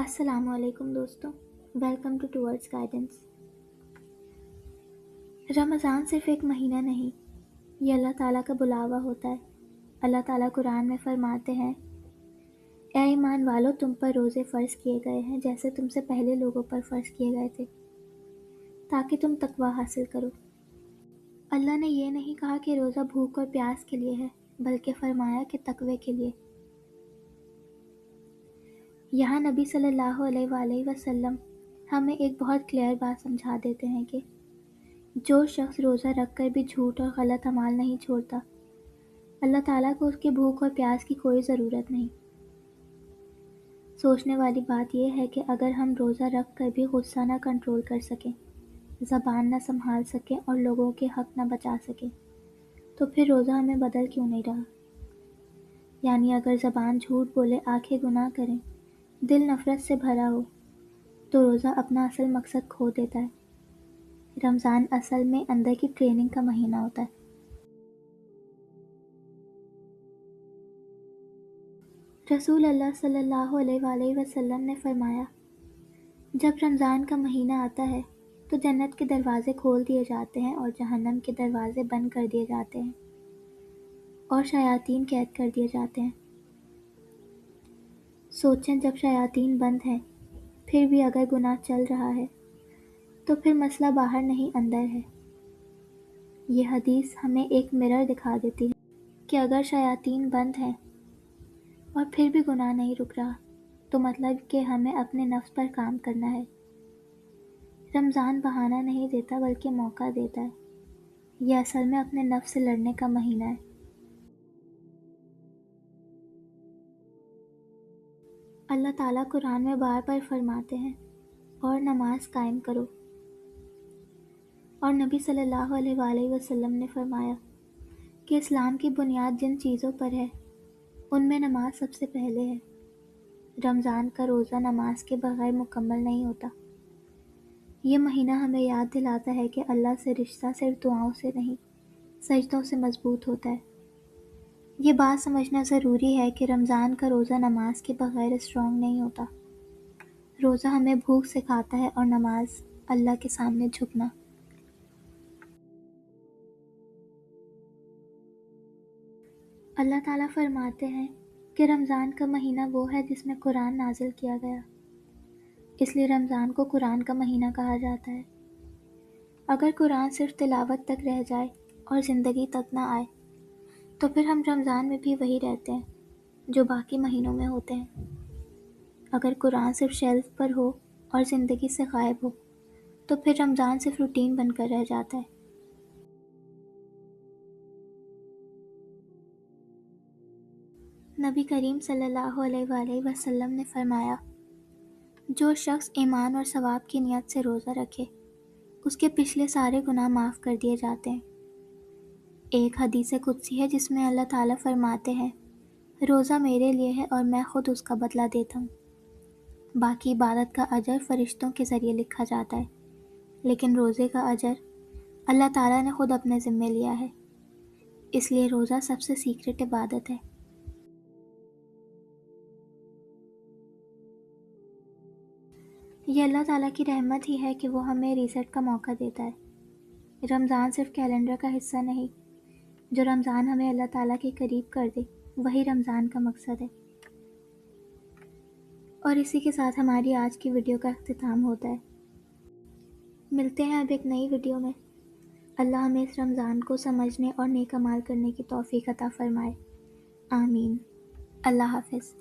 अस्सलाम वालेकुम दोस्तों, welcome to towards guidance. Ramzan सिर्फ एक महीना नहीं, ये अल्लाह ताला का बुलावा होता है। अल्लाह ताला कुरान में फरमाते हैं, ऐ ईमान वालों, तुम पर रोज़े फ़र्ज़ किए गए हैं जैसे तुमसे पहले लोगों पर फ़र्ज़ किए गए थे, ताकि तुम तकवा हासिल करो। अल्लाह ने ये नहीं कहा कि रोज़ा भूख और प्यास के लिए है, बल्कि फरमाया कि तकवे के लिए। यहाँ नबी सल्लल्लाहु अलैहि वसल्लम हमें एक बहुत क्लियर बात समझा देते हैं कि जो शख्स रोज़ा रख कर भी झूठ और गलत अमाल नहीं छोड़ता, अल्लाह ताला को उसकी भूख और प्यास की कोई ज़रूरत नहीं। सोचने वाली बात यह है कि अगर हम रोज़ा रख कर भी गुस्सा न कंट्रोल कर सकें, ज़बान न संभाल सकें और लोगों के हक न बचा सकें, तो फिर रोज़ा हमें बदल क्यों नहीं रहा। यानी अगर ज़बान झूठ बोले, आंखें गुनाह करें, दिल नफ़रत से भरा हो, तो रोज़ा अपना असल मकसद खो देता है। रमज़ान असल में अंदर की ट्रेनिंग का महीना होता है। रसूल अल्लाह सल्लल्लाहु अलैहि वसल्लम ने फरमाया, जब रमज़ान का महीना आता है तो जन्नत के दरवाज़े खोल दिए जाते हैं और जहन्नम के दरवाज़े बंद कर दिए जाते हैं और शयातीन कैद कर दिए जाते हैं। सोचें, जब शयातीन बंद हैं, फिर भी अगर गुनाह चल रहा है, तो फिर मसला बाहर नहीं अंदर है। ये हदीस हमें एक मिरर दिखा देती है कि अगर शयातीन बंद हैं और फिर भी गुनाह नहीं रुक रहा, तो मतलब कि हमें अपने नफ्स पर काम करना है। रमज़ान बहाना नहीं देता बल्कि मौका देता है। यह असल में अपने नफ्स से लड़ने का महीना है। अल्लाह ताला कुरान में बार बार फरमाते हैं, और नमाज कायम करो। और नबी सल्लल्लाहु अलैहि वसल्लम ने फरमाया कि इस्लाम की बुनियाद जिन चीज़ों पर है, उनमें नमाज सबसे पहले है। रमज़ान का रोज़ा नमाज के बगैर मुकम्मल नहीं होता। ये महीना हमें याद दिलाता है कि अल्लाह से रिश्ता सिर्फ दुआओं से नहीं, सजदों से मजबूत होता है। ये बात समझना ज़रूरी है कि रमज़ान का रोज़ा नमाज के बगैर स्ट्रॉन्ग नहीं होता। रोज़ा हमें भूख सिखाता है और नमाज अल्लाह के सामने झुकना। अल्लाह ताला फरमाते हैं कि रमज़ान का महीना वो है जिसमें कुरान नाजिल किया गया, इसलिए रमज़ान को कुरान का महीना कहा जाता है। अगर कुरान सिर्फ तिलावत तक रह जाए और ज़िंदगी तक ना आए, तो फिर हम रमज़ान में भी वही रहते हैं जो बाकी महीनों में होते हैं। अगर कुरान सिर्फ शेल्फ पर हो और ज़िंदगी से गायब हो, तो फिर रमज़ान सिर्फ रूटीन बनकर रह जाता है। नबी करीम सल्लल्लाहु अलैहि वसल्लम ने फरमाया, जो शख्स ईमान और सवाब की नियत से रोज़ा रखे, उसके पिछले सारे गुनाह माफ़ कर दिए जाते हैं। एक हदीस कुदसी है जिसमें अल्लाह ताला फरमाते हैं, रोज़ा मेरे लिए है और मैं खुद उसका बदला देता हूँ। बाकी इबादत का अजर फरिश्तों के ज़रिए लिखा जाता है, लेकिन रोज़े का अजर अल्लाह ताला ने खुद अपने ज़िम्मे लिया है। इसलिए रोज़ा सबसे सीक्रेट इबादत है। ये अल्लाह ताला की रहमत ही है कि वो हमें रीसेट का मौका देता है। रमज़ान सिर्फ कैलेंडर का हिस्सा नहीं, जो रमज़ान हमें अल्लाह ताला के करीब कर दे, वही रमज़ान का मकसद है। और इसी के साथ हमारी आज की वीडियो का अख्तिताम होता है। मिलते हैं अब एक नई वीडियो में। अल्लाह हमें इस रमज़ान को समझने और नेक अमाल करने की तौफीक अता फ़रमाए। आमीन। अल्लाह हाफ़िज़।